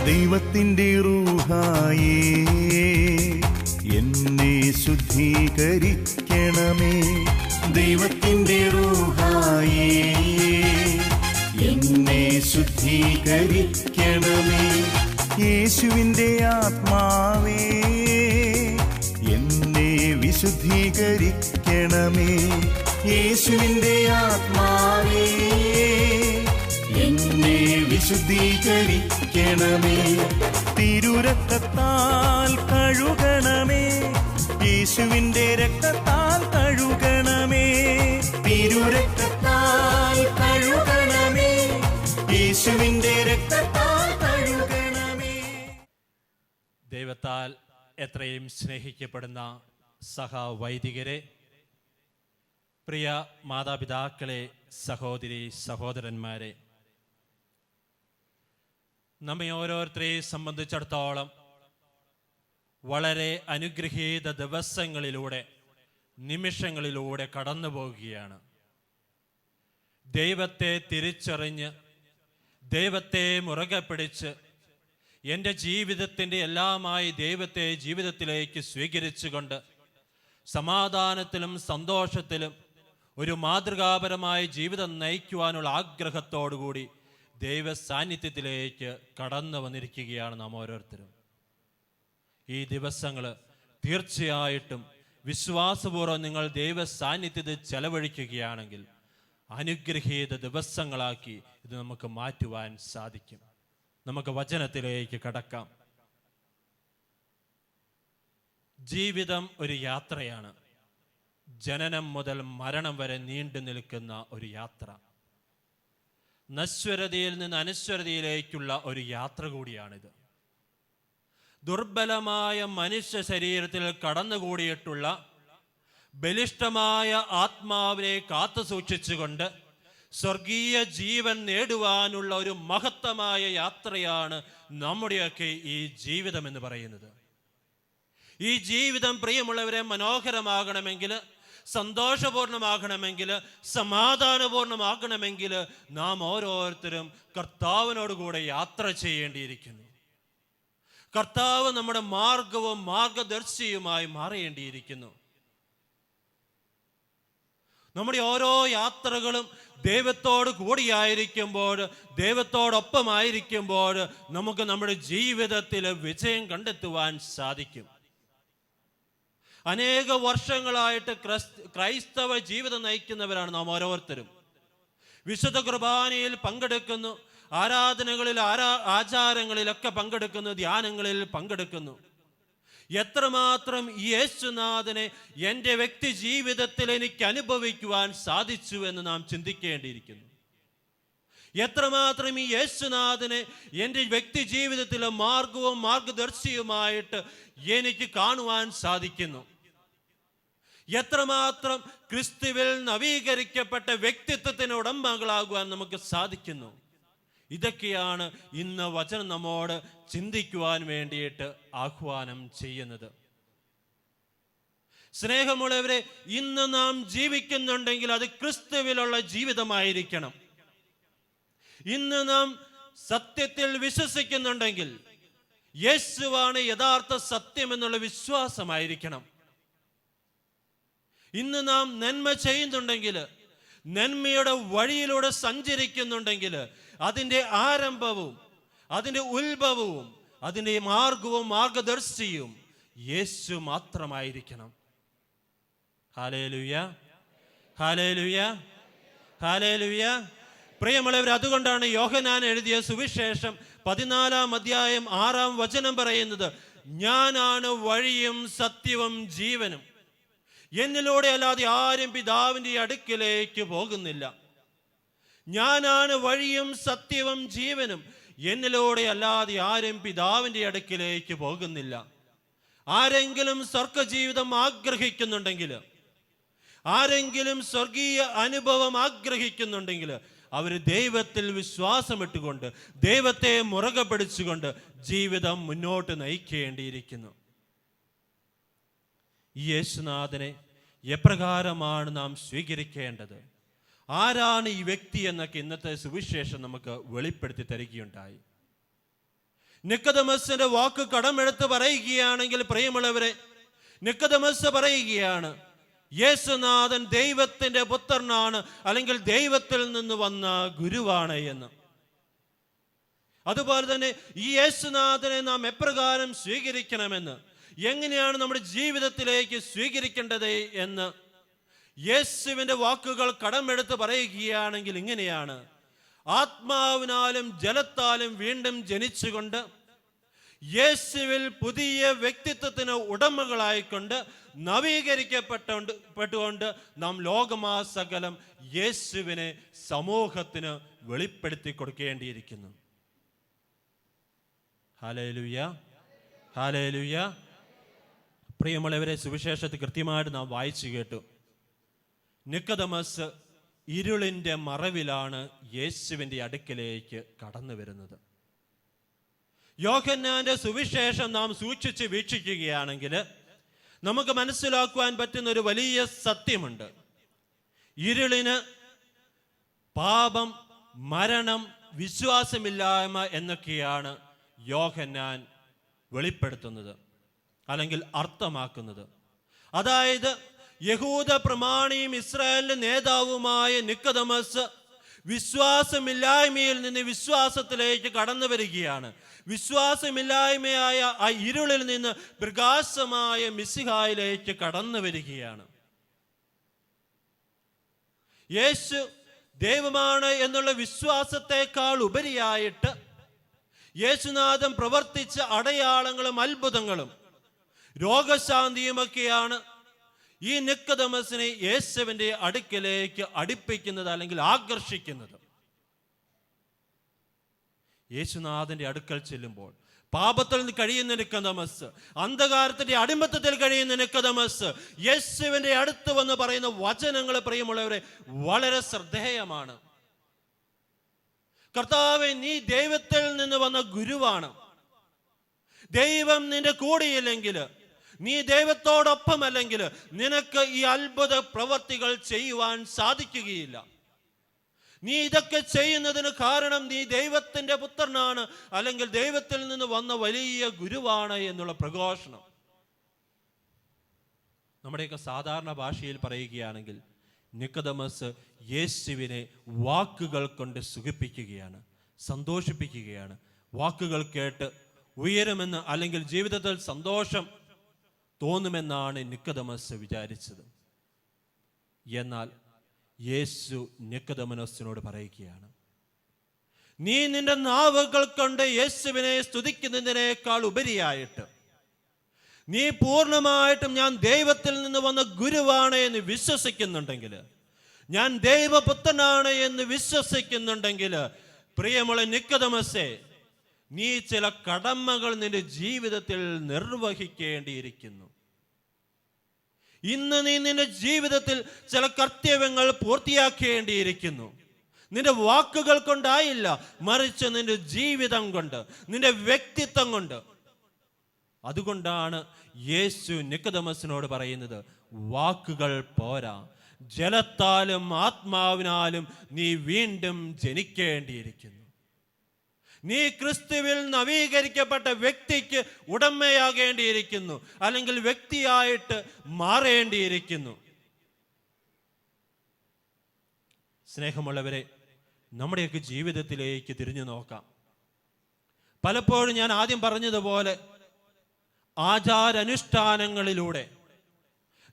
ദൈവത്തിൻ്റെ റൂഹായേ എന്നെ ശുദ്ധീകരിക്കണമേ. ദൈവത്തിൻ്റെ റൂഹായേ എന്നെ ശുദ്ധീകരിക്കണമേ. യേശുവിൻ്റെ ആത്മാവേ എന്നെ വിശുദ്ധീകരിക്കണമേ. യേശുവിൻ്റെ ആത്മാവേ എന്നെ വിശുദ്ധീകരിക്കണമേ. തിരുരക്തത്താൽ കഴുകണമേ. യേശുവിൻ്റെ രക്തത്താൽ കഴുകണമേ. തിരുരക്തത്താൽ കഴുകണമേ. യേശുവിൻ്റെ രക്തത്താൽ കഴുകണമേ. ദൈവത്താൽ എത്രയും സ്നേഹിക്കപ്പെടുന്ന സഹവൈദികരെ, പ്രിയ മാതാപിതാക്കളെ, സഹോദരി സഹോദരന്മാരെ, നമ്മെ ഓരോരുത്തരെയും സംബന്ധിച്ചിടത്തോളം വളരെ അനുഗ്രഹീത ദിവസങ്ങളിലൂടെ, നിമിഷങ്ങളിലൂടെ കടന്നു പോകുകയാണ്. ദൈവത്തെ തിരിച്ചറിഞ്ഞ്, ദൈവത്തെ മുറുകെ പിടിച്ച്, എൻ്റെ ജീവിതത്തിൻ്റെ എല്ലാമായി ദൈവത്തെ ജീവിതത്തിലേക്ക് സ്വീകരിച്ചുകൊണ്ട് സമാധാനത്തിലും സന്തോഷത്തിലും ഒരു മാതൃകാപരമായ ജീവിതം നയിക്കുവാനുള്ള ആഗ്രഹത്തോടുകൂടി ദൈവ സാന്നിധ്യത്തിലേക്ക് കടന്നു വന്നിരിക്കുകയാണ് നാം ഓരോരുത്തരും. ഈ ദിവസങ്ങൾ തീർച്ചയായിട്ടും വിശ്വാസപൂർവ്വം നിങ്ങൾ ദൈവ സാന്നിധ്യത്തിൽ ചെലവഴിക്കുകയാണെങ്കിൽ അനുഗ്രഹീത ദിവസങ്ങളാക്കി ഇത് നമുക്ക് മാറ്റുവാൻ സാധിക്കും. നമുക്ക് വചനത്തിലേക്ക് കടക്കാം. ജീവിതം ഒരു യാത്രയാണ്. ജനനം മുതൽ മരണം വരെ നീണ്ടു നിൽക്കുന്ന ഒരു യാത്ര. നശ്വരതയിൽ നിന്ന് അനശ്വരതയിലേക്കുള്ള ഒരു യാത്ര കൂടിയാണിത്. ദുർബലമായ മനുഷ്യ ശരീരത്തിൽ കടന്നുകൂടിയിട്ടുള്ള ബലിഷ്ഠമായ ആത്മാവിനെ കാത്തു സൂക്ഷിച്ചുകൊണ്ട് സ്വർഗീയ ജീവൻ നേടുവാനുള്ള ഒരു മഹത്തമായ യാത്രയാണ് നമ്മുടെയൊക്കെ ഈ ജീവിതം എന്ന് പറയുന്നത്. ഈ ജീവിതം പ്രിയമുള്ളവരെ മനോഹരമാകണമെങ്കിൽ, സന്തോഷപൂർണമാകണമെങ്കിൽ, സമാധാനപൂർണമാകണമെങ്കിൽ നാം ഓരോരുത്തരും കർത്താവിനോടുകൂടെ യാത്ര ചെയ്യേണ്ടിയിരിക്കുന്നു. കർത്താവ് നമ്മുടെ മാർഗവും മാർഗദർശിയുമായി മാറേണ്ടിയിരിക്കുന്നു. നമ്മുടെ ഓരോ യാത്രകളും ദൈവത്തോട് കൂടിയായിരിക്കുമ്പോൾ, ദൈവത്തോടൊപ്പമായിരിക്കുമ്പോൾ നമുക്ക് നമ്മുടെ ജീവിതത്തിൽ വിജയം കണ്ടെത്തുവാൻ സാധിക്കും. അനേക വർഷങ്ങളായിട്ട് ക്രൈസ്തവ ജീവിതം നയിക്കുന്നവരാണ് നാം ഓരോരുത്തരും. വിശുദ്ധ കുർബാനയിൽ പങ്കെടുക്കുന്നു, ആരാധനകളിൽ ആചാരങ്ങളിലൊക്കെ പങ്കെടുക്കുന്നു, ധ്യാനങ്ങളിൽ പങ്കെടുക്കുന്നു. എത്രമാത്രം യേശുനാഥനെ എൻ്റെ വ്യക്തി ജീവിതത്തിൽ എനിക്ക് അനുഭവിക്കുവാൻ സാധിച്ചു എന്ന് നാം ചിന്തിക്കേണ്ടിയിരിക്കുന്നു. എത്രമാത്രം ഈ യേശുനാഥനെ എൻ്റെ വ്യക്തി ജീവിതത്തിലെ മാർഗവും മാർഗദർശിയുമായിട്ട് എനിക്ക് കാണുവാൻ സാധിക്കുന്നു. എത്രമാത്രം ക്രിസ്തുവിൽ നവീകരിക്കപ്പെട്ട വ്യക്തിത്വത്തിന് ഉടമകളാകുവാൻ നമുക്ക് സാധിക്കുന്നു. ഇതൊക്കെയാണ് ഇന്ന് വചനം നമ്മോട് ചിന്തിക്കുവാൻ വേണ്ടിയിട്ട് ആഹ്വാനം ചെയ്യുന്നത്. സ്നേഹമുള്ളവരെ, ഇന്ന് നാം ജീവിക്കുന്നുണ്ടെങ്കിൽ അത് ക്രിസ്തുവിലുള്ള ജീവിതമായിരിക്കണം. ഇന്ന് നാം സത്യത്തിൽ വിശ്വസിക്കുന്നുണ്ടെങ്കിൽ യേശുവാണ് യഥാർത്ഥ സത്യം എന്നുള്ള വിശ്വാസമായിരിക്കണം. ഇന്ന് നാം നന്മ ചെയ്യുന്നുണ്ടെങ്കിൽ, നന്മയുടെ വഴിയിലൂടെ സഞ്ചരിക്കുന്നുണ്ടെങ്കിൽ അതിൻ്റെ ആരംഭവും അതിൻ്റെ ഉത്ഭവവും അതിൻ്റെ മാർഗവും മാർഗദർശിയും യേശു മാത്രമായിരിക്കണം. ഹല്ലേലൂയ, ഹല്ലേലൂയ, ഹല്ലേലൂയ. പ്രിയമുള്ളവർ, അതുകൊണ്ടാണ് യോഹന്നാൻ എഴുതിയ സുവിശേഷം 14-ാം അധ്യായം 6-ാം വചനം പറയുന്നത്, ഞാനാണ് വഴിയും സത്യവും ജീവനും, എന്നിലൂടെ അല്ലാതെ ആരും പിതാവിൻ്റെ അടുക്കിലേക്ക് പോകുന്നില്ല. ഞാനാണ് വഴിയും സത്യവും ജീവനും, എന്നിലൂടെ അല്ലാതെ ആരും പിതാവിൻ്റെ അടുക്കിലേക്ക് പോകുന്നില്ല. ആരെങ്കിലും സ്വർഗജീവിതം ആഗ്രഹിക്കുന്നുണ്ടെങ്കിൽ, ആരെങ്കിലും സ്വർഗീയ അനുഭവം ആഗ്രഹിക്കുന്നുണ്ടെങ്കിൽ അവർ ദൈവത്തിൽ വിശ്വാസമിട്ടുകൊണ്ട്, ദൈവത്തെ മുറുകെ പിടിച്ചുകൊണ്ട് ജീവിതം മുന്നോട്ട് നയിക്കേണ്ടിയിരിക്കുന്നു. ഈ യേശുനാഥനെ എപ്രകാരമാണ് നാം സ്വീകരിക്കേണ്ടത്? ആരാണ് ഈ വ്യക്തി എന്നൊക്കെ ഇന്നത്തെ സുവിശേഷം നമുക്ക് വെളിപ്പെടുത്തി തരികയുണ്ടായി. നിക്കോദെമസിന്റെ വാക്ക് കടമെടുത്ത് പറയുകയാണെങ്കിൽ പ്രിയമുള്ളവരെ, നിക്കോദെമസ് പറയുകയാണ്, യേശുനാഥൻ ദൈവത്തിന്റെ പുത്രനാണ്, അല്ലെങ്കിൽ ദൈവത്തിൽ നിന്ന് വന്ന ഗുരുവാണ് എന്ന്. അതുപോലെ തന്നെ ഈ യേശുനാഥനെ നാം എപ്രകാരം സ്വീകരിക്കണമെന്ന്, എങ്ങനെയാണ് നമ്മുടെ ജീവിതത്തിലേക്ക് സ്വീകരിക്കേണ്ടത് എന്ന് യേശുവിന്റെ വാക്കുകൾ കടമെടുത്ത് പറയുകയാണെങ്കിൽ ഇങ്ങനെയാണ്: ആത്മാവിനാലും ജലത്താലും വീണ്ടും ജനിച്ചുകൊണ്ട് യേശുവിൽ പുതിയ വ്യക്തിത്വത്തിന് ഉടമകളായിക്കൊണ്ട് നവീകരിക്കപ്പെട്ടുകൊണ്ട് നാം ലോകമാസകലം യേശുവിനെ സമൂഹത്തിന് വെളിപ്പെടുത്തി കൊടുക്കേണ്ടിയിരിക്കുന്നു. Hallelujah, hallelujah. പ്രിയമുള്ളവരെ, സുവിശേഷത്തിൽ കൃത്യമായിട്ട് നാം വായിച്ചു കേട്ടു. നിക്കോദെമസ് ഇരുളിൻ്റെ മറവിലാണ് യേശുവിൻ്റെ അടുക്കലേക്ക് കടന്നു വരുന്നത്. യോഹന്നാന്റെ സുവിശേഷം നാം സൂക്ഷിച്ച് വീക്ഷിക്കുകയാണെങ്കിൽ നമുക്ക് മനസ്സിലാക്കുവാൻ പറ്റുന്ന ഒരു വലിയ സത്യമുണ്ട്. ഇരുളിന് പാപം, മരണം, വിശ്വാസമില്ലായ്മ എന്നൊക്കെയാണ് യോഹന്നാൻ വെളിപ്പെടുത്തുന്നത്, അല്ലെങ്കിൽ അർത്ഥമാക്കുന്നത്. അതായത് യഹൂദ പ്രമാണിയും ഇസ്രായേലിന്റെ നേതാവുമായ നിക്കോദെമസ് വിശ്വാസമില്ലായ്മയിൽ നിന്ന് വിശ്വാസത്തിലേക്ക് കടന്നു വരികയാണ്. വിശ്വാസമില്ലായ്മയായ ആ ഇരുളിൽ നിന്ന് പ്രകാശമായ മിശിഹായിലേക്ക് കടന്നു വരികയാണ്. യേശു ദൈവമാണ് എന്നുള്ള വിശ്വാസത്തെക്കാൾ ഉപരിയായിട്ട് യേശുനാഥൻ പ്രവർത്തിച്ച അടയാളങ്ങളും അത്ഭുതങ്ങളും രോഗശാന്തിയുമൊക്കെയാണ് ഈ നിക്കോദെമസിനെ യേശുവിന്റെ അടുക്കലേക്ക് അടുപ്പിക്കുന്നത്, അല്ലെങ്കിൽ ആകർഷിക്കുന്നത്. യേശുനാഥന്റെ അടുക്കൽ ചെല്ലുമ്പോൾ പാപത്തിൽ നിന്ന് കഴിയുന്ന നിക്കോദെമസ്, അന്ധകാരത്തിന്റെ അടിമത്തത്തിൽ കഴിയുന്ന നിക്കോദെമസ് യേശുവിന്റെ അടുത്ത് വന്ന് പറയുന്ന വചനങ്ങൾ പ്രിയമുള്ളവരെ വളരെ ശ്രദ്ധേയമാണ്. കർത്താവേ, നീ ദൈവത്തിൽ നിന്ന് വന്ന ഗുരുവാണ്. ദൈവം നിന്റെ കൂടെയില്ലെങ്കിൽ, നീ ദൈവത്തോടൊപ്പമല്ലെങ്കിൽ നിനക്ക് ഈ അത്ഭുത പ്രവർത്തികൾ ചെയ്യുവാൻ സാധിക്കുകയില്ല. നീ ഇതൊക്കെ ചെയ്യുന്നതിന് കാരണം നീ ദൈവത്തിന്റെ പുത്രനാണ്, അല്ലെങ്കിൽ ദൈവത്തിൽ നിന്ന് വന്ന വലിയ ഗുരുവാണ് എന്നുള്ള പ്രഘോഷണം. നമ്മുടെയൊക്കെ സാധാരണ ഭാഷയിൽ പറയുകയാണെങ്കിൽ നിക്കോദെമസ് യേശുവിനെ വാക്കുകൾ കൊണ്ട് സുഖിപ്പിക്കുകയാണ്, സന്തോഷിപ്പിക്കുകയാണ്. വാക്കുകൾ കേട്ട് ഉയരുമെന്ന്, അല്ലെങ്കിൽ ജീവിതത്തിൽ സന്തോഷം തോന്നുമെന്നാണ് നിക്കോദെമസ് വിചാരിച്ചത്. എന്നാൽ യേശു നിക്കോദെമസിനോട് പറയുകയാണ്, നീ നിന്റെ നാവുകൾ കൊണ്ട് യേശുവിനെ സ്തുതിക്കുന്നതിനേക്കാൾ ഉപരിയായിട്ട് നീ പൂർണ്ണമായിട്ടും ഞാൻ ദൈവത്തിൽ നിന്ന് വന്ന ഗുരുവാണ് എന്ന് വിശ്വസിക്കുന്നുണ്ടെങ്കിൽ, ഞാൻ ദൈവപുത്രനാണ് എന്ന് വിശ്വസിക്കുന്നുണ്ടെങ്കിൽ, പ്രിയമുള്ള നിക്കോദെമസേ, നീ ചില കടമകൾ നിന്റെ ജീവിതത്തിൽ നിർവഹിക്കേണ്ടിയിരിക്കുന്നു. ഇന്ന് നീ നിന്റെ ജീവിതത്തിൽ ചില കർത്തവ്യങ്ങൾ പൂർത്തിയാക്കേണ്ടിയിരിക്കുന്നു. നിന്റെ വാക്കുകൾ കൊണ്ടായില്ല, മറിച്ച് നിന്റെ ജീവിതം കൊണ്ട്, നിന്റെ വ്യക്തിത്വം കൊണ്ട്. അതുകൊണ്ടാണ് യേശു നിക്കോദെമസിനോട് പറയുന്നത്, വാക്കുകൾ പോരാ, ജലത്താലും ആത്മാവിനാലും നീ വീണ്ടും ജനിക്കേണ്ടിയിരിക്കുന്നു. നീ ക്രിസ്തുവിൽ നവീകരിക്കപ്പെട്ട വ്യക്തിക്ക് ഉടമയാകേണ്ടിയിരിക്കുന്നു, അല്ലെങ്കിൽ വ്യക്തിയായിട്ട് മാറേണ്ടിയിരിക്കുന്നു. സ്നേഹമുള്ളവരെ, നമ്മുടെയൊക്കെ ജീവിതത്തിലേക്ക് തിരിഞ്ഞു നോക്കാം. പലപ്പോഴും ഞാൻ ആദ്യം പറഞ്ഞതുപോലെ ആചാരാനുഷ്ഠാനങ്ങളിലൂടെ,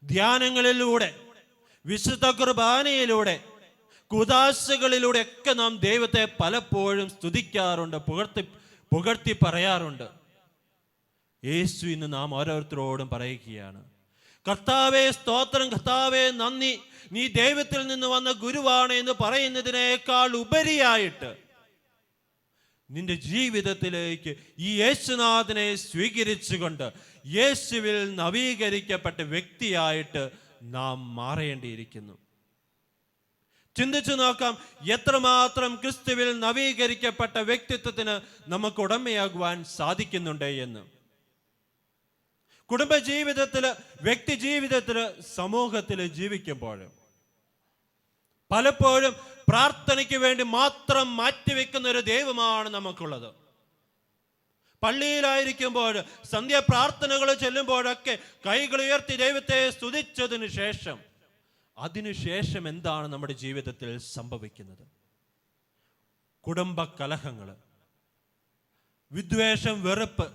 ധ്യാനങ്ങളിലൂടെ, വിശുദ്ധ കുർബാനയിലൂടെ, കുദാശകളിലൂടെ ഒക്കെ നാം ദൈവത്തെ പലപ്പോഴും സ്തുതിക്കാറുണ്ട്, പുകഴ്ത്തി പറയാറുണ്ട്. യേശു ഇന്ന് നാം ഓരോരുത്തരോടും പറയുകയാണ്, കർത്താവേ സ്തോത്രം, കർത്താവേ നന്ദി, നീ ദൈവത്തിൽ നിന്ന് വന്ന ഗുരുവാണ് എന്ന് പറയുന്നതിനേക്കാൾ ഉപരിയായിട്ട് നിന്റെ ജീവിതത്തിലേക്ക് ഈ യേശുനാഥനെ സ്വീകരിച്ചുകൊണ്ട് യേശുവിൽ നവീകരിക്കപ്പെട്ട വ്യക്തിയായിട്ട് നാം മാറേണ്ടിയിരിക്കുന്നു. ചിന്തിച്ചു നോക്കാം, എത്രമാത്രം ക്രിസ്തുവിൽ നവീകരിക്കപ്പെട്ട വ്യക്തിത്വത്തിന് നമുക്ക് ഉടമയാകുവാൻ സാധിക്കുന്നുണ്ട് എന്ന്. കുടുംബജീവിതത്തില്, വ്യക്തി ജീവിതത്തില്, സമൂഹത്തിൽ ജീവിക്കുമ്പോൾ പലപ്പോഴും പ്രാർത്ഥനയ്ക്ക് വേണ്ടി മാത്രം മാറ്റിവെക്കുന്ന ഒരു ദൈവമാണ് നമുക്കുള്ളത്. പള്ളിയിലായിരിക്കുമ്പോൾ സന്ധ്യാപ്രാർത്ഥനകൾ ചെല്ലുമ്പോഴൊക്കെ കൈകൾ ഉയർത്തി ദൈവത്തെ സ്തുതിച്ചതിന് ശേഷം അതിനുശേഷം എന്താണ് നമ്മുടെ ജീവിതത്തിൽ സംഭവിക്കുന്നത്? കുടുംബ കലഹങ്ങൾ, വിദ്വേഷം, വെറുപ്പ്,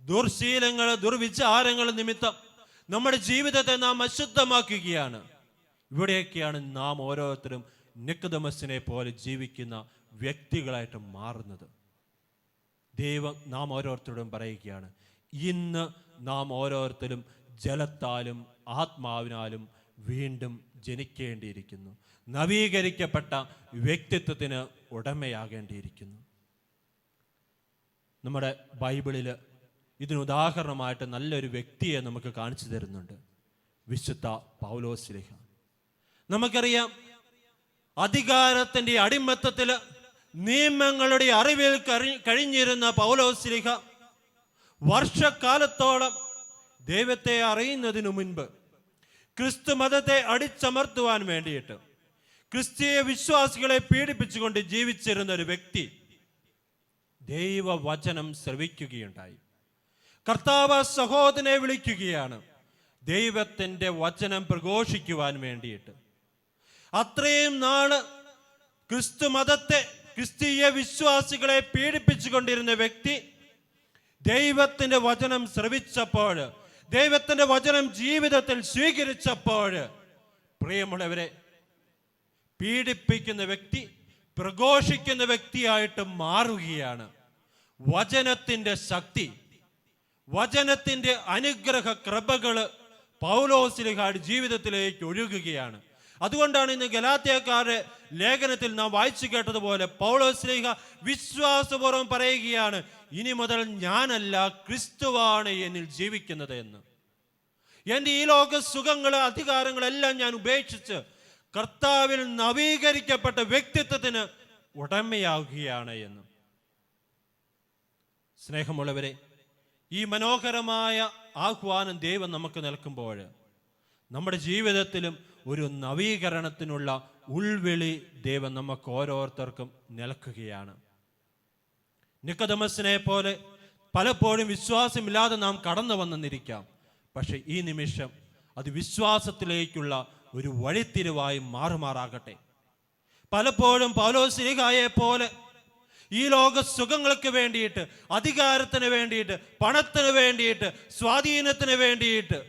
ദുർശീലങ്ങൾ, ദുർവിചാരങ്ങൾ നിമിത്തം നമ്മുടെ ജീവിതത്തെ നാം അശുദ്ധമാക്കുകയാണ്. ഇവിടെയൊക്കെയാണ് നാം ഓരോരുത്തരും നിക്കോദെമസിനെ പോലെ ജീവിക്കുന്ന വ്യക്തികളായിട്ട് മാറുന്നത്. ദൈവം നാം ഓരോരുത്തരോടും പറയുകയാണ്, ഇന്ന് നാം ഓരോരുത്തരും ജലത്താലും ആത്മാവിനാലും വീണ്ടും ജനിക്കേണ്ടിയിരിക്കുന്നു. നവീകരിക്കപ്പെട്ട വ്യക്തിത്വത്തിന് ഉടമയാകേണ്ടിയിരിക്കുന്നു. നമ്മുടെ ബൈബിളിൽ ഇതിന് ഉദാഹരണമായിട്ട് നല്ലൊരു വ്യക്തിയെ നമുക്ക് കാണിച്ചു തരുന്നുണ്ട്, വിശുദ്ധ പൗലോസ്ലീഹ. നമുക്കറിയാം, അധികാരത്തിന്റെ അടിമത്തത്തിൽ നിയമങ്ങളുടെ അറിവിൽ കഴിഞ്ഞിരുന്ന പൗലോസ്ലീഹ വർഷക്കാലത്തോളം ദൈവത്തെ അറിയുന്നതിനു മുൻപ് ക്രിസ്തു മതത്തെ അടിച്ചമർത്തുവാൻ വേണ്ടിയിട്ട് ക്രിസ്തീയ വിശ്വാസികളെ പീഡിപ്പിച്ചുകൊണ്ട് ജീവിച്ചിരുന്ന ഒരു വ്യക്തി ദൈവവചനം ശ്രവിക്കുകയുണ്ടായി. കർത്താവ് സഹോദരനെ വിളിക്കുകയാണ് ദൈവത്തിൻ്റെ വചനം പ്രഘോഷിക്കുവാൻ വേണ്ടിയിട്ട്. അത്രയും നാള് ക്രിസ്തു മതത്തെ, ക്രിസ്തീയ വിശ്വാസികളെ പീഡിപ്പിച്ചുകൊണ്ടിരുന്ന വ്യക്തി ദൈവത്തിൻ്റെ വചനം ശ്രവിച്ചപ്പോൾ, ദൈവത്തിൻ്റെ വചനം ജീവിതത്തിൽ സ്വീകരിച്ചപ്പോൾ, പ്രിയമുള്ളവരെ, പീഡിപ്പിക്കുന്ന വ്യക്തി പ്രഘോഷിക്കുന്ന വ്യക്തിയായിട്ട് മാറുകയാണ്. വചനത്തിൻ്റെ ശക്തി, വചനത്തിൻ്റെ അനുഗ്രഹ കൃപകള് പൗലോസ്ലീഹയുടെ ജീവിതത്തിലേക്ക് ഒഴുകുകയാണ്. അതുകൊണ്ടാണ് ഇന്ന് ഗലാത്യക്കാരുടെ ലേഖനത്തിൽ നാം വായിച്ചു കേട്ടതുപോലെ പൗലോസ്ലീഹ വിശ്വാസപൂർവ്വം പറയുകയാണ്, ഇനി മുതൽ ഞാനല്ല, ക്രിസ്തുവാണ് എന്നിൽ ജീവിക്കുന്നത് എന്ന്. എൻ്റെ ഈ ലോക സുഖങ്ങൾ, അധികാരങ്ങളെല്ലാം ഞാൻ ഉപേക്ഷിച്ച് കർത്താവിൽ നവീകരിക്കപ്പെട്ട വ്യക്തിത്വത്തിന് ഉടമയാകുകയാണ് എന്ന്. സ്നേഹമുള്ളവരെ, ഈ മനോഹരമായ ആഹ്വാനം ദൈവം നമുക്ക് നൽകുമ്പോൾ നമ്മുടെ ജീവിതത്തിലും ഒരു നവീകരണത്തിനുള്ള ഉൾവിളി ദൈവം നമുക്ക് ഓരോരുത്തർക്കും നൽകുകയാണ്. നിക്കോദെമസിനെ പോലെ പലപ്പോഴും വിശ്വാസമില്ലാതെ നാം കടന്നു വന്നെന്നിരിക്കാം. പക്ഷെ ഈ നിമിഷം അത് വിശ്വാസത്തിലേക്കുള്ള ഒരു വഴിത്തിരിവായി മാറുമാറാകട്ടെ. പലപ്പോഴും പൗലോസ്ലീഹയെ പോലെ ഈ ലോക സുഖങ്ങൾക്ക് വേണ്ടിയിട്ട്, അധികാരത്തിന് വേണ്ടിയിട്ട്, പണത്തിന് വേണ്ടിയിട്ട്, സ്വാധീനത്തിന് വേണ്ടിയിട്ട്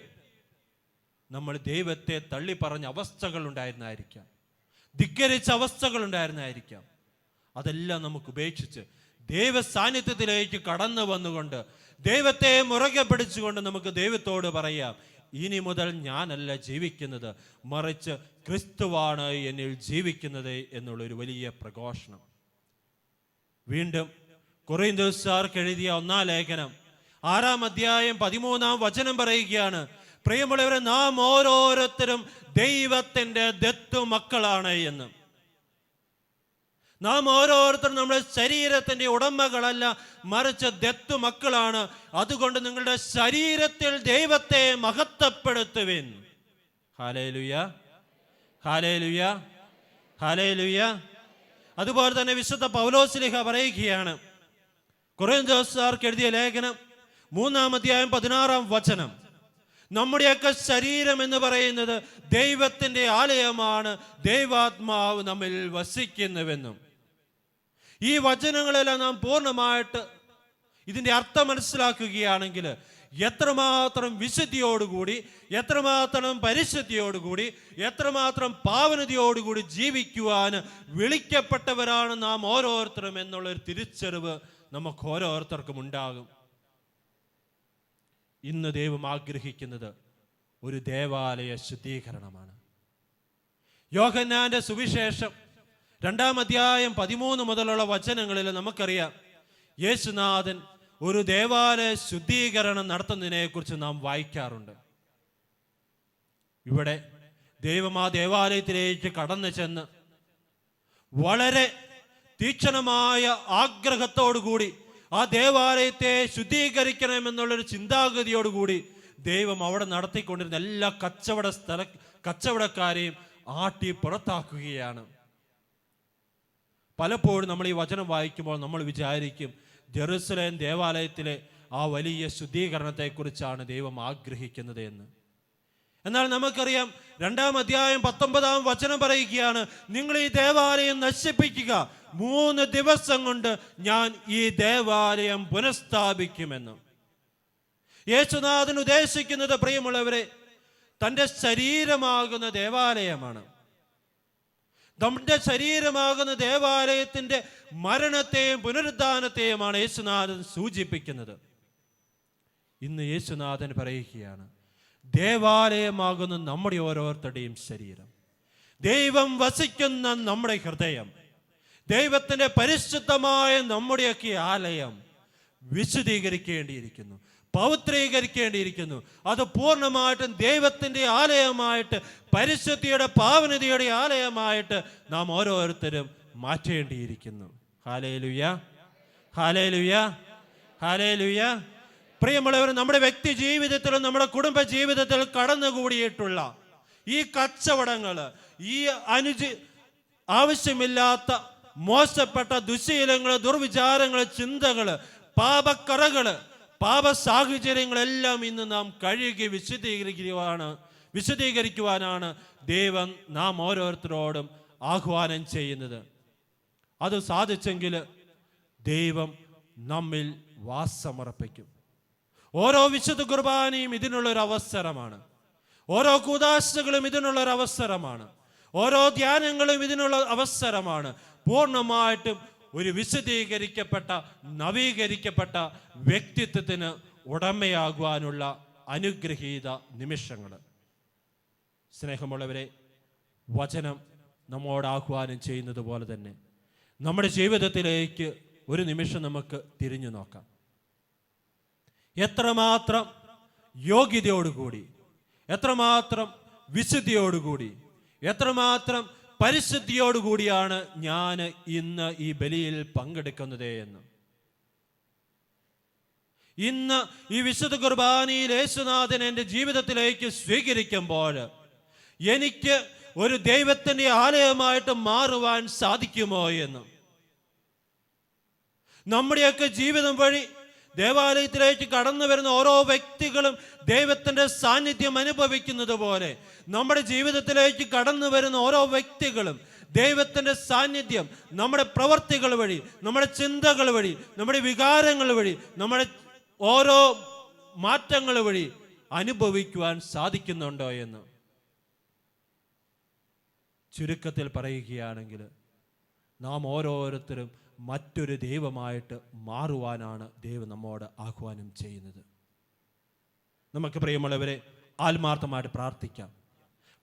നമ്മൾ ദൈവത്തെ തള്ളി പറഞ്ഞ അവസ്ഥകൾ ഉണ്ടായിരുന്നായിരിക്കാം, ധിക്കരിച്ച അവസ്ഥകൾ ഉണ്ടായിരുന്നായിരിക്കാം. അതെല്ലാം നമുക്ക് ഉപേക്ഷിച്ച് ദൈവ സാന്നിധ്യത്തിലേക്ക് കടന്നു വന്നുകൊണ്ട് ദൈവത്തെ മുറുകെ പിടിച്ചുകൊണ്ട് നമുക്ക് ദൈവത്തോട് പറയാം, ഇനി മുതൽ ഞാനല്ല ജീവിക്കുന്നത്, മറിച്ച് ക്രിസ്തുവാണ് എന്നിൽ ജീവിക്കുന്നത് എന്നുള്ളൊരു വലിയ പ്രഘോഷണം. വീണ്ടും കൊറിന്തോസ്യർക്ക് എഴുതിയ 1-ാം ലേഖനം 6-ാം അധ്യായം 13-ാം വചനം പറയുകയാണ്, പ്രിയമുള്ളവരെ, നാം ഓരോരുത്തരും ദൈവത്തിൻ്റെ ദത്തു മക്കളാണ് എന്ന്. നാം ഓരോരുത്തരും നമ്മുടെ ശരീരത്തിന്റെ ഉടമകളല്ല, മറിച്ച് ദത്തു മക്കളാണ്. അതുകൊണ്ട് നിങ്ങളുടെ ശരീരത്തിൽ ദൈവത്തെ മഹത്വപ്പെടുത്തുവിൻ. ഹല്ലേലൂയ, ഹല്ലേലൂയ, ഹല്ലേലൂയ. അതുപോലെ തന്നെ വിശുദ്ധ പൗലോസ്ലീഹ പറയുകയാണ്, കൊറിന്തോസ്യർക്ക് എഴുതിയ ലേഖനം 3-ാം അധ്യായം 16-ാം വചനം, നമ്മുടെയൊക്കെ ശരീരം എന്ന് പറയുന്നത് ദൈവത്തിൻ്റെ ആലയമാണ്, ദൈവാത്മാവ് നമ്മിൽ വസിക്കുന്നുവെന്നും. ഈ വചനങ്ങളെല്ലാം നാം പൂർണ്ണമായിട്ട് ഇതിൻ്റെ അർത്ഥം മനസ്സിലാക്കുകയാണെങ്കിൽ എത്രമാത്രം വിശുദ്ധിയോടുകൂടി, എത്രമാത്രം പരിശുദ്ധിയോടുകൂടി, എത്രമാത്രം പാവനതയോടുകൂടി ജീവിക്കുവാൻ വിളിക്കപ്പെട്ടവരാണ് നാം ഓരോരുത്തരും എന്നുള്ളൊരു തിരിച്ചറിവ് നമുക്ക് ഓരോരുത്തർക്കും ഉണ്ടാകും. ഇന്ന് ദൈവം ആഗ്രഹിക്കുന്നത് ഒരു ദേവാലയ ശുദ്ധീകരണമാണ്. യോഹന്നാന്റെ സുവിശേഷം 2-ാം അധ്യായം 13 മുതലുള്ള വചനങ്ങളിൽ നമുക്കറിയാം, യേശുനാഥൻ ഒരു ദേവാലയ ശുദ്ധീകരണം നടത്തുന്നതിനെ കുറിച്ച് നാം വായിക്കാറുണ്ട്. ഇവിടെ ദൈവം ആ ദേവാലയത്തിലേക്ക് കടന്നു ചെന്ന് വളരെ തീക്ഷണമായ ആഗ്രഹത്തോടുകൂടി ആ ദേവാലയത്തെ ശുദ്ധീകരിക്കണമെന്നുള്ളൊരു ചിന്താഗതിയോടുകൂടി ദൈവം അവിടെ നടത്തിക്കൊണ്ടിരുന്ന എല്ലാ കച്ചവടക്കാരെയും ആട്ടി പുറത്താക്കുകയാണ്. പലപ്പോഴും നമ്മൾ ഈ വചനം വായിക്കുമ്പോൾ നമ്മൾ വിചാരിക്കും, ജെറുസലേം ദേവാലയത്തിലെ ആ വലിയ ശുദ്ധീകരണത്തെക്കുറിച്ചാണ് ദൈവം ആഗ്രഹിക്കുന്നത് എന്ന്. എന്നാൽ നമുക്കറിയാം 2-ാം അധ്യായം 19-ാം വചനം പറയുകയാണ്, നിങ്ങൾ ഈ ദേവാലയം നശിപ്പിക്കുക, 3 ദിവസം കൊണ്ട് ഞാൻ ഈ ദേവാലയം പുനഃസ്ഥാപിക്കുമെന്ന്. യേശുനാഥൻ ഉദ്ദേശിക്കുന്നത് പ്രിയമുള്ളവരെ തൻ്റെ ശരീരമാകുന്ന ദേവാലയമാണ്. നമ്മുടെ ശരീരമാകുന്ന ദേവാലയത്തിൻ്റെ മരണത്തെയും പുനരുദ്ധാനത്തെയുമാണ് യേശുനാഥൻ സൂചിപ്പിക്കുന്നത്. ഇന്ന് യേശുനാഥൻ പറയുകയാണ്, ദേവാലയമാകുന്ന നമ്മുടെ ഓരോരുത്തരുടെയും ശരീരം, ദൈവം വസിക്കുന്ന നമ്മുടെ ഹൃദയം, ദൈവത്തിൻ്റെ പരിശുദ്ധമായ നമ്മുടെയൊക്കെ ആലയം വിശുദ്ധീകരിക്കേണ്ടിയിരിക്കുന്നു, പവിത്രീകരിക്കേണ്ടിയിരിക്കുന്നു. അത് പൂർണ്ണമായിട്ടും ദൈവത്തിൻ്റെ ആലയമായിട്ട്, പരിശുദ്ധിയുടെ പാവനതയുടെ ആലയമായിട്ട് നാം ഓരോരുത്തരും മാറ്റേണ്ടിയിരിക്കുന്നു. ഹല്ലേലൂയ, ഹല്ലേലൂയ, ഹല്ലേലൂയ. പ്രിയമുള്ളവർ, നമ്മുടെ വ്യക്തി ജീവിതത്തിലും നമ്മുടെ കുടുംബ ജീവിതത്തിൽ കടന്നുകൂടിയിട്ടുള്ള ഈ കച്ചവടങ്ങൾ, ഈ ആവശ്യമില്ലാത്ത മോശപ്പെട്ട ദുശീലങ്ങൾ, ദുർവിചാരങ്ങൾ, ചിന്തകൾ, പാപക്കറകൾ, പാപ സാഹചര്യങ്ങളെല്ലാം ഇന്ന് നാം കഴുകി വിശദീകരിക്കുവാനാണ് ദൈവം നാം ഓരോരുത്തരോടും ആഹ്വാനം ചെയ്യുന്നത്. അത് സാധിച്ചെങ്കിൽ ദൈവം നമ്മിൽ വാസമർപ്പിക്കും. ഓരോ വിശുദ്ധ കുർബാനയും ഇതിനുള്ളൊരു അവസരമാണ്. ഓരോ കൂദാശകളും ഇതിനുള്ളൊരു അവസരമാണ്. ഓരോ ധ്യാനങ്ങളും ഇതിനുള്ള അവസരമാണ്. പൂർണ്ണമായിട്ടും ഒരു വിശദീകരിക്കപ്പെട്ട, നവീകരിക്കപ്പെട്ട വ്യക്തിത്വത്തിന് ഉടമയാകുവാനുള്ള അനുഗ്രഹീത നിമിഷങ്ങൾ. സ്നേഹമുള്ളവരെ, വചനം നമ്മോട് ആഹ്വാനം ചെയ്യുന്നത് പോലെ തന്നെ നമ്മുടെ ജീവിതത്തിലേക്ക് ഒരു നിമിഷം നമുക്ക് തിരിഞ്ഞു നോക്കാം. എത്രമാത്രം യോഗ്യതയോടുകൂടി, എത്രമാത്രം വിശുദ്ധിയോടുകൂടി, എത്രമാത്രം പരിശുദ്ധിയോടുകൂടിയാണ് ഞാൻ ഇന്ന് ഈ ബലിയിൽ പങ്കെടുക്കുന്നത് എന്ന്. ഇന്ന് ഈ വിശുദ്ധ കുർബാനയിൽ യേശുനാഥൻ എൻ്റെ ജീവിതത്തിലേക്ക് സ്വീകരിക്കുമ്പോൾ എനിക്ക് ഒരു ദൈവത്തിൻ്റെ ആലയമായിട്ട് മാറുവാൻ സാധിക്കുമോ എന്ന്. നമ്മുടെയൊക്കെ ജീവിതം വഴി ദേവാലയത്തിലേക്ക് കടന്നു വരുന്ന ഓരോ വ്യക്തികളും ദൈവത്തിൻ്റെ സാന്നിധ്യം അനുഭവിക്കുന്നത് പോലെ നമ്മുടെ ജീവിതത്തിലേക്ക് കടന്നു വരുന്ന ഓരോ വ്യക്തികളും ദൈവത്തിൻ്റെ സാന്നിധ്യം നമ്മുടെ പ്രവർത്തികൾ വഴി, നമ്മുടെ ചിന്തകൾ വഴി, നമ്മുടെ വികാരങ്ങൾ വഴി, നമ്മുടെ ഓരോ മാറ്റങ്ങൾ വഴി അനുഭവിക്കുവാൻ സാധിക്കുന്നുണ്ടോ എന്ന്. ചുരുക്കത്തിൽ പറയുകയാണെങ്കിൽ നാം ഓരോരുത്തരും മറ്റൊരു ദൈവമായിട്ട് മാറുവാനാണ് ദൈവം നമ്മോട് ആഹ്വാനം ചെയ്യുന്നത്. നമുക്ക് പ്രിയമുള്ളവരെ ആത്മാർത്ഥമായിട്ട് പ്രാർത്ഥിക്കാം.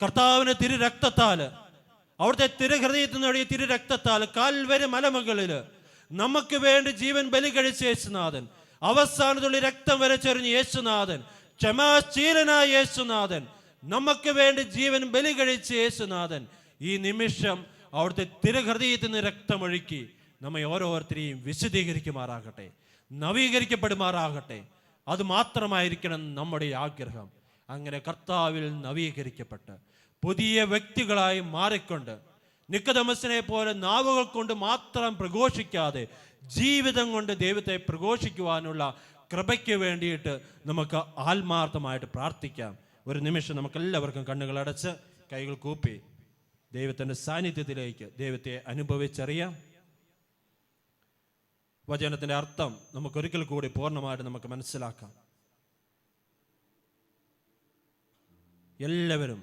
കർത്താവിന് തിരുരക്തത്താൽ, അവിടുത്തെ തിരുഹൃദയത്തിൽ നിന്നൊഴുകിയ തിരുരക്തത്താൽ കാൽവരി മലമുകളിൽ നമുക്ക് വേണ്ടി ജീവൻ ബലി കഴിച്ച യേശുനാഥൻ, അവസാനത്തുള്ള രക്തം വരെ ചൊരിഞ്ഞ യേശുനാഥൻ, ക്ഷമാശീലനായ യേശുനാഥൻ, നമുക്ക് വേണ്ടി ജീവൻ ബലി കഴിച്ച യേശുനാഥൻ ഈ നിമിഷം അവിടുത്തെ തിരുഹൃദയത്തിൽ നിന്ന് രക്തമൊഴുക്കി നമ്മെ ഓരോരുത്തരെയും വിശദീകരിക്കുമാറാകട്ടെ, നവീകരിക്കപ്പെടുമാറാകട്ടെ. അത് മാത്രമായിരിക്കണം നമ്മുടെ ആഗ്രഹം. അങ്ങനെ കർത്താവിൽ നവീകരിക്കപ്പെട്ട് പുതിയ വ്യക്തികളായി മാറിക്കൊണ്ട് നിക്കോദെമസിനെ പോലെ നാവുകൾ കൊണ്ട് മാത്രം പ്രഘോഷിക്കാതെ ജീവിതം കൊണ്ട് ദൈവത്തെ പ്രഘോഷിക്കുവാനുള്ള കൃപയ്ക്ക് വേണ്ടിയിട്ട് നമുക്ക് ആത്മാർത്ഥമായിട്ട് പ്രാർത്ഥിക്കാം. ഒരു നിമിഷം നമുക്കെല്ലാവർക്കും കണ്ണുകളടച്ച് കൈകൾ കൂപ്പി ദൈവത്തിൻ്റെ സാന്നിധ്യത്തിലേക്ക് ദൈവത്തെ അനുഭവിച്ചറിയാം. വചനത്തിൻ്റെ അർത്ഥം നമുക്കൊരിക്കൽ കൂടി പൂർണ്ണമായിട്ട് നമുക്ക് മനസ്സിലാക്കാം. എല്ലാവരും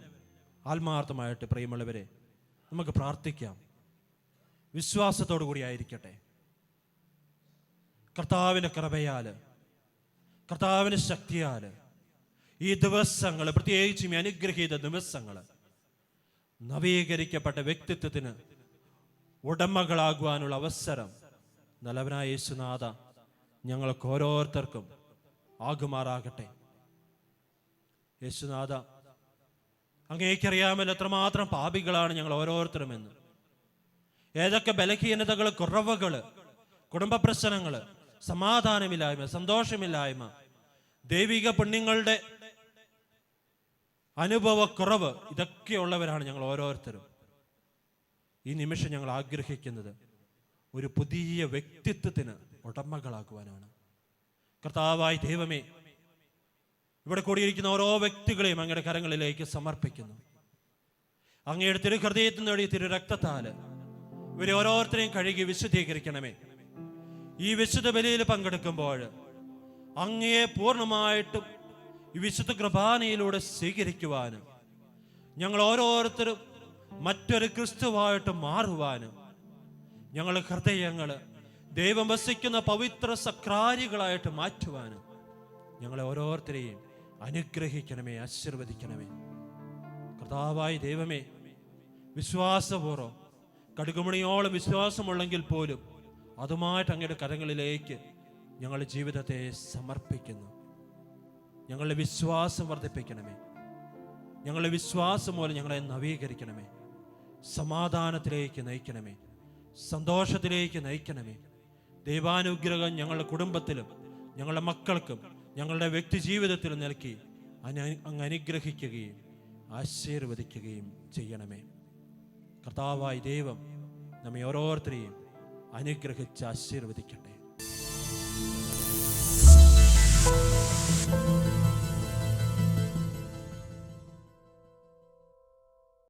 ആത്മാർത്ഥമായിട്ട് പ്രിയമുള്ളവരെ നമുക്ക് പ്രാർത്ഥിക്കാം. വിശ്വാസത്തോടു കൂടി ആയിരിക്കട്ടെ. കർത്താവിൻ്റെ കൃപയാൽ, കർത്താവിൻ്റെ ശക്തിയാൽ ഈ ദിവസങ്ങൾ, പ്രത്യേകിച്ചും ഈ അനുഗ്രഹീത ദിവസങ്ങൾ, നവീകരിക്കപ്പെട്ട വ്യക്തിത്വത്തിന് ഉടമകളാകുവാനുള്ള അവസരം നല്ലവനായ യേശുനാഥ ഞങ്ങൾക്ക് ഓരോരുത്തർക്കും ആകുമാറാകട്ടെ. യേശുനാഥ, അങ്ങേക്കറിയാമല്ലോ എത്രമാത്രം പാപികളാണ് ഞങ്ങൾ ഓരോരുത്തരും എന്ന്. ഏതൊക്കെ ബലഹീനതകൾ, കുറവുകൾ, കുടുംബ പ്രശ്നങ്ങൾ, സമാധാനമില്ലായ്മ, സന്തോഷമില്ലായ്മ, ദൈവിക പുണ്യങ്ങളുടെ അനുഭവക്കുറവ്, ഇതൊക്കെയുള്ളവരാണ് ഞങ്ങൾ ഓരോരുത്തരും. ഈ നിമിഷം ഞങ്ങൾ ആഗ്രഹിക്കുന്നത് ഒരു പുതിയ വ്യക്തിത്വത്തിന് ഉടമകളാക്കുവാനാണ്. കർത്താവായ ദൈവമേ, ഇവിടെ കൂടിയിരിക്കുന്ന ഓരോ വ്യക്തികളെയും അങ്ങയുടെ കരങ്ങളിലേക്ക് സമർപ്പിക്കുന്നു. അങ്ങയുടെ തിരുഹൃദയത്തിൽ നേടിയ തിരു രക്തത്താല് ഇവരെ ഓരോരുത്തരെയും കഴുകി വിശുദ്ധീകരിക്കണമേ. ഈ വിശുദ്ധ ബലിയിൽ പങ്കെടുക്കുമ്പോൾ അങ്ങയെ പൂർണ്ണമായിട്ടും ഈ വിശുദ്ധ കുർബാനയിലൂടെ സ്വീകരിക്കുവാനും ഞങ്ങൾ ഓരോരുത്തരും മറ്റൊരു ക്രിസ്തുവായിട്ട് മാറുവാനും ഞങ്ങളുടെ ഹൃദയങ്ങൾ ദൈവം വസിക്കുന്ന പവിത്ര സക്രാരികളായിട്ട് മാറ്റുവാനും ഞങ്ങളെ ഓരോരുത്തരെയും അനുഗ്രഹിക്കണമേ, ആശീർവദിക്കണമേ. കർത്താവായ ദൈവമേ, വിശ്വാസപൂർവ്വം കടുകുമണിയോളം വിശ്വാസമുള്ളെങ്കിൽ പോലും അതുമായിട്ട് അങ്ങയുടെ കരങ്ങളിലേക്ക് ഞങ്ങളുടെ ജീവിതത്തെ സമർപ്പിക്കുന്നു. ഞങ്ങളുടെ വിശ്വാസം വർദ്ധിപ്പിക്കണമേ. ഞങ്ങളുടെ വിശ്വാസം മൂലം ഞങ്ങളെ നവീകരിക്കണമേ. സമാധാനത്തിലേക്ക് നയിക്കണമേ, സന്തോഷത്തിലേക്ക് നയിക്കണമേ. ദൈവാനുഗ്രഹം ഞങ്ങളുടെ കുടുംബത്തിലും ഞങ്ങളുടെ മക്കൾക്കും ഞങ്ങളുടെ വ്യക്തി ജീവിതത്തിലും നൽകി അങ്ങ് അനുഗ്രഹിക്കുകയും ആശീർവദിക്കുകയും ചെയ്യണമേ. കർത്താവായ ദൈവം നമ്മെ ഓരോരുത്തരെയും അനുഗ്രഹിച്ച് ആശീർവദിക്കട്ടെ.